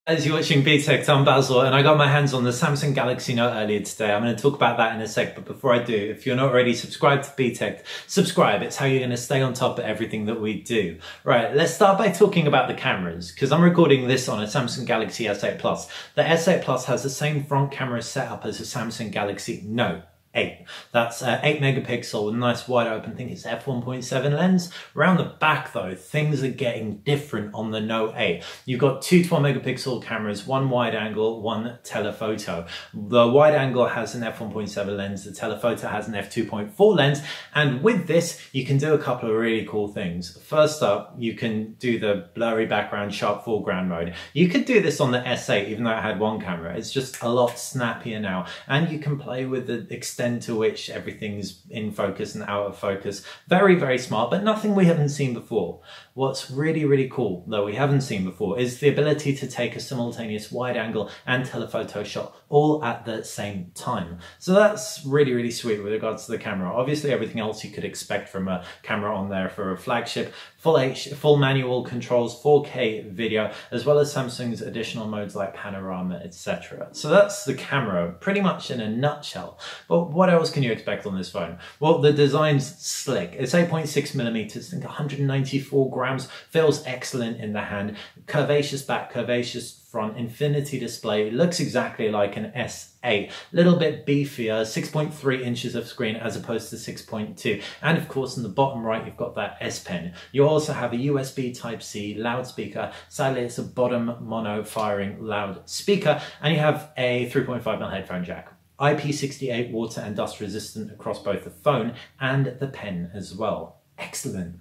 As you're watching BTech, I'm Basil, and I got my hands on the Samsung Galaxy Note earlier today. I'm going to talk about that in a sec, but before I do, if you're not already subscribed to BTech, subscribe. It's how you're going to stay on top of everything that we do. Right, let's start by talking about the cameras, because I'm recording this on a Samsung Galaxy S8 Plus. The S8 Plus has the same front camera setup as the Samsung Galaxy Note 8. That's 8 megapixel with a nice wide open, I think it's f1.7 lens. Around the back though, things are getting different on the Note 8. You've got two 12 megapixel cameras, one wide angle, one telephoto. The wide angle has an f1.7 lens, the telephoto has an f2.4 lens, and with this you can do a couple of really cool things. First up, you can do the blurry background, sharp foreground mode. You could do this on the S8 even though it had one camera. It's just a lot snappier now, and you can play with the extent to which everything's in focus and out of focus. Very, very smart, but nothing we haven't seen before. What's really, really cool, though we haven't seen before, is the ability to take a simultaneous wide angle and telephoto shot all at the same time. So that's really, really sweet with regards to the camera. Obviously, everything else you could expect from a camera on there for a flagship, full manual controls, 4K video, as well as Samsung's additional modes like panorama, etc. So that's the camera, pretty much in a nutshell. But what else can you expect on this phone? Well, the design's slick. It's 8.6 millimeters, I think 194 grams, feels excellent in the hand. Curvaceous back, curvaceous front, infinity display, looks exactly like an S8. Little bit beefier, 6.3 inches of screen as opposed to 6.2. And of course, in the bottom right, you've got that S Pen. You also have a USB Type-C loudspeaker. Sadly, it's a bottom mono firing loudspeaker. And you have a 3.5mm headphone jack. IP68 water and dust resistant across both the phone and the pen as well. Excellent.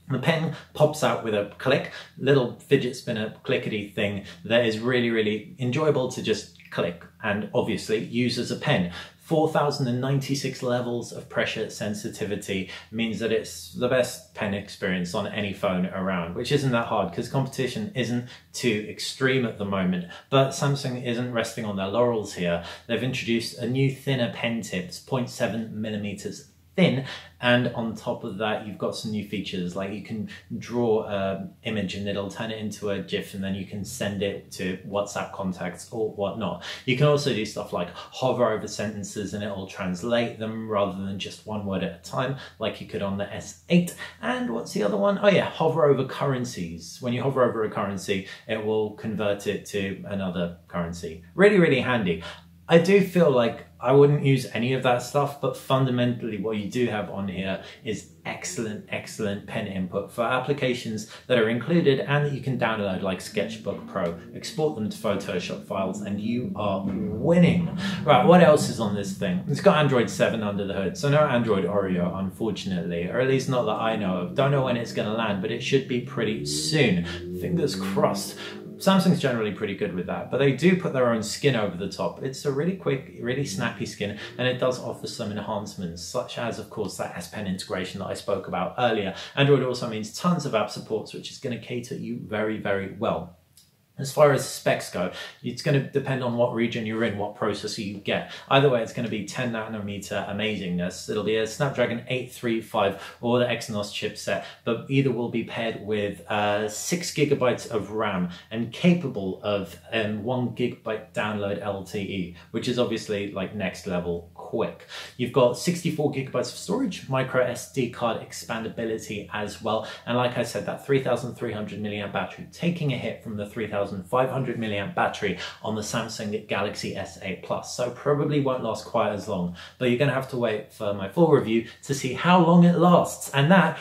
The pen pops out with a click, little fidget spinner clickety thing that is really, really enjoyable to just click and obviously use as a pen. 4,096 levels of pressure sensitivity means that it's the best pen experience on any phone around, which isn't that hard because competition isn't too extreme at the moment. But Samsung isn't resting on their laurels here. They've introduced a new thinner pen tip, 0.7 millimeters thin, and on top of that you've got some new features like you can draw an image and it'll turn it into a GIF and then you can send it to WhatsApp contacts or whatnot. You can also do stuff like hover over sentences and it'll translate them rather than just one word at a time like you could on the S8. And what's the other one? Oh yeah, hover over currencies. When you hover over a currency, it will convert it to another currency. Really, really handy. I do feel like I wouldn't use any of that stuff, but fundamentally what you do have on here is excellent, excellent pen input for applications that are included and that you can download like Sketchbook Pro, export them to Photoshop files, and you are winning. Right, what else is on this thing? It's got Android 7 under the hood, so no Android Oreo, unfortunately, or at least not that I know of. Don't know when it's gonna land, but it should be pretty soon. Fingers crossed. Samsung's generally pretty good with that, but they do put their own skin over the top. It's a really quick, really snappy skin, and it does offer some enhancements, such as, of course, that S Pen integration that I spoke about earlier. Android also means tons of app supports, which is going to cater you very, very well. As far as specs go, it's going to depend on what region you're in, what processor you get. Either way, it's going to be 10 nanometer amazingness. It'll be a Snapdragon 835 or the Exynos chipset, but either will be paired with 6 gigabytes of RAM and capable of 1 gigabyte download LTE, which is obviously like next level quick. You've got 64 gigabytes of storage, micro SD card expandability as well. And like I said, that 3,300 milliamp battery, taking a hit from the 3,500 milliamp battery on the Samsung Galaxy S8 Plus. So probably won't last quite as long, but you're gonna have to wait for my full review to see how long it lasts. And that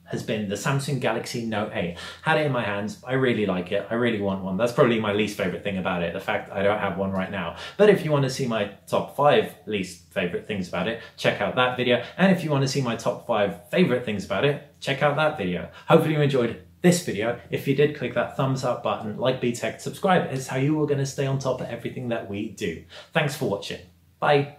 has been the Samsung Galaxy Note 8. Had it in my hands, I really like it, I really want one. That's probably my least favorite thing about it, the fact that I don't have one right now. But if you want to see my top 5 least favorite things about it, check out that video. And if you want to see my top 5 favorite things about it, check out that video. Hopefully you enjoyed this video. If you did, click that thumbs up button, like BTech, subscribe. It's how you are going to stay on top of everything that we do. Thanks for watching. Bye.